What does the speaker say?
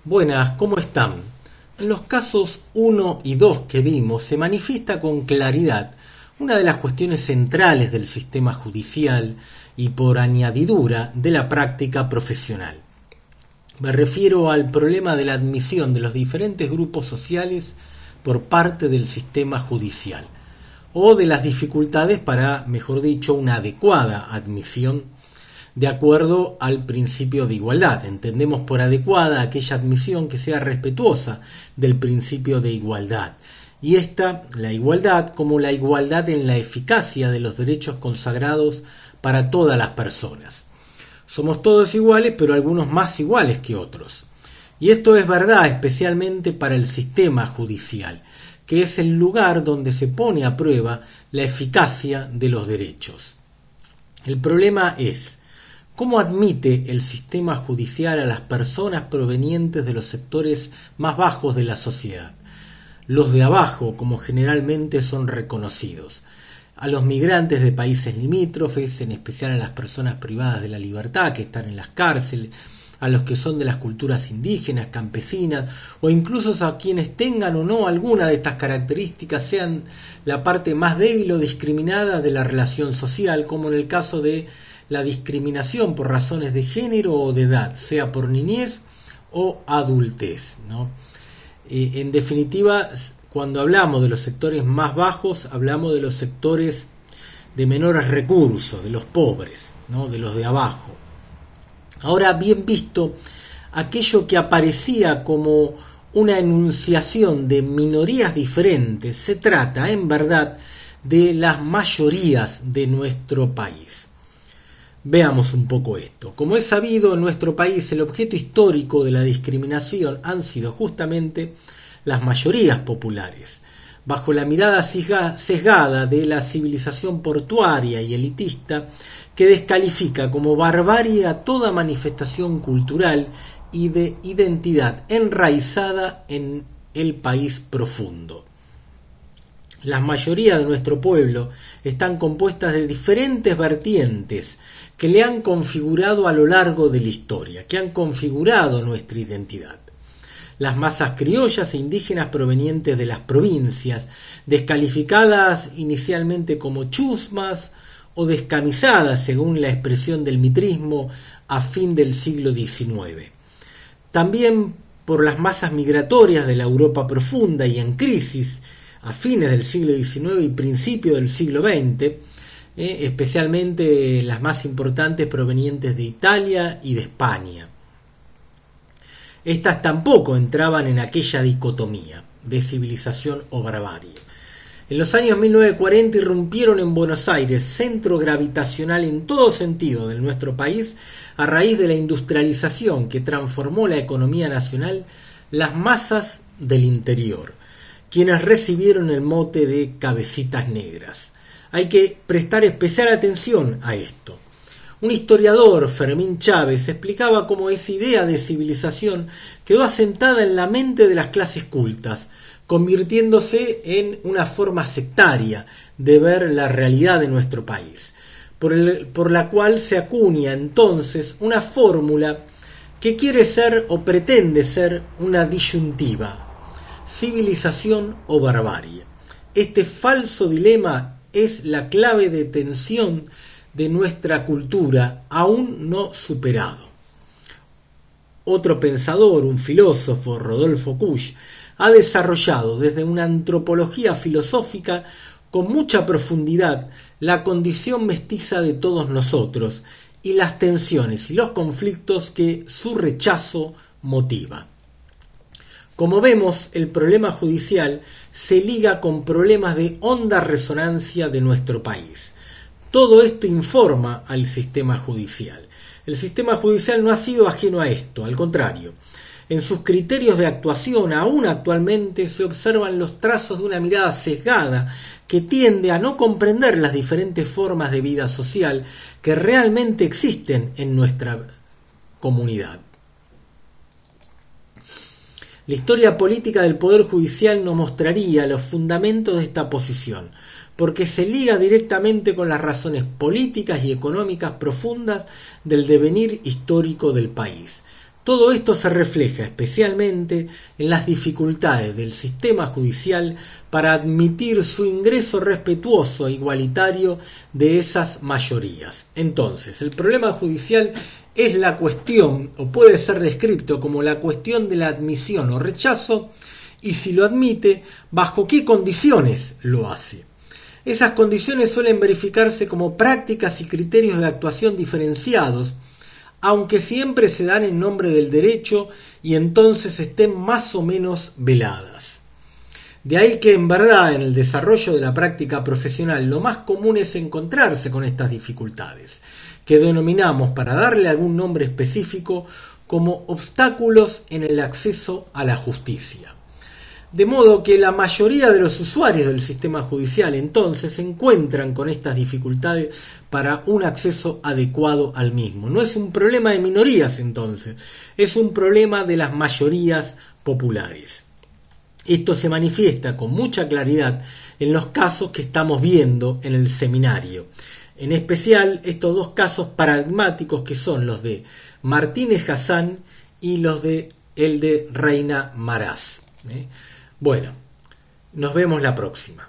Buenas, ¿cómo están? En los casos 1 y 2 que vimos se manifiesta con claridad una de las cuestiones centrales del sistema judicial y por añadidura de la práctica profesional. Me refiero al problema de la admisión de los diferentes grupos sociales por parte del sistema judicial o de las dificultades para, mejor dicho, una adecuada admisión de acuerdo al principio de igualdad. Entendemos por adecuada aquella admisión que sea respetuosa del principio de igualdad. Y esta, la igualdad, como la igualdad en la eficacia de los derechos consagrados para todas las personas. Somos todos iguales, pero algunos más iguales que otros. Y esto es verdad especialmente para el sistema judicial, que es el lugar donde se pone a prueba la eficacia de los derechos. El problema es: ¿cómo admite el sistema judicial a las personas provenientes de los sectores más bajos de la sociedad? Los de abajo, como generalmente son reconocidos. A los migrantes de países limítrofes, en especial a las personas privadas de la libertad que están en las cárceles, a los que son de las culturas indígenas, campesinas, o incluso a quienes tengan o no alguna de estas características, sean la parte más débil o discriminada de la relación social, como en el caso de la discriminación por razones de género o de edad, sea por niñez o adultez, ¿no? En definitiva, cuando hablamos de los sectores más bajos, hablamos de los sectores de menores recursos, de los pobres, ¿no? De los de abajo. Ahora, bien visto, aquello que aparecía como una enunciación de minorías diferentes, se trata, en verdad, de las mayorías de nuestro país. Veamos un poco esto. Como es sabido, en nuestro país el objeto histórico de la discriminación han sido justamente las mayorías populares. Bajo la mirada sesgada de la civilización portuaria y elitista, que descalifica como barbarie a toda manifestación cultural y de identidad enraizada en el país profundo. Las mayorías de nuestro pueblo están compuestas de diferentes vertientes que le han configurado a lo largo de la historia, que han configurado nuestra identidad. Las masas criollas e indígenas provenientes de las provincias, descalificadas inicialmente como chusmas o descamisadas según la expresión del mitrismo a fin del siglo XIX. También por las masas migratorias de la Europa profunda y en crisis, a fines del siglo XIX y principio del siglo XX, especialmente las más importantes provenientes de Italia y de España. Estas tampoco entraban en aquella dicotomía de civilización o barbarie. En los años 1940 irrumpieron en Buenos Aires, centro gravitacional en todo sentido de nuestro país, a raíz de la industrialización que transformó la economía nacional, las masas del interior, quienes recibieron el mote de cabecitas negras. Hay que prestar especial atención a esto. Un historiador, Fermín Chávez, explicaba cómo esa idea de civilización quedó asentada en la mente de las clases cultas, convirtiéndose en una forma sectaria de ver la realidad de nuestro país, por la cual se acuña entonces una fórmula que quiere ser o pretende ser una disyuntiva: civilización o barbarie. Este falso dilema es la clave de tensión de nuestra cultura aún no superado. Otro pensador, un filósofo, Rodolfo Kusch, ha desarrollado desde una antropología filosófica con mucha profundidad la condición mestiza de todos nosotros y las tensiones y los conflictos que su rechazo motiva. Como vemos, el problema judicial se liga con problemas de honda resonancia de nuestro país. Todo esto informa al sistema judicial. El sistema judicial no ha sido ajeno a esto, al contrario. En sus criterios de actuación, aún actualmente, se observan los trazos de una mirada sesgada que tiende a no comprender las diferentes formas de vida social que realmente existen en nuestra comunidad. La historia política del Poder Judicial nos mostraría los fundamentos de esta posición, porque se liga directamente con las razones políticas y económicas profundas del devenir histórico del país. Todo esto se refleja especialmente en las dificultades del sistema judicial para admitir su ingreso respetuoso e igualitario de esas mayorías. Entonces, el problema judicial es la cuestión, o puede ser descrito como la cuestión de la admisión o rechazo, y si lo admite, bajo qué condiciones lo hace. Esas condiciones suelen verificarse como prácticas y criterios de actuación diferenciados, aunque siempre se dan en nombre del derecho y entonces estén más o menos veladas. De ahí que en verdad en el desarrollo de la práctica profesional lo más común es encontrarse con estas dificultades, que denominamos, para darle algún nombre específico, como obstáculos en el acceso a la justicia. De modo que la mayoría de los usuarios del sistema judicial entonces se encuentran con estas dificultades para un acceso adecuado al mismo. No es un problema de minorías entonces, es un problema de las mayorías populares. Esto se manifiesta con mucha claridad en los casos que estamos viendo en el seminario. En especial estos dos casos paradigmáticos que son los de Martínez Hassan y los de el de Reina Maraz. Bueno, nos vemos la próxima.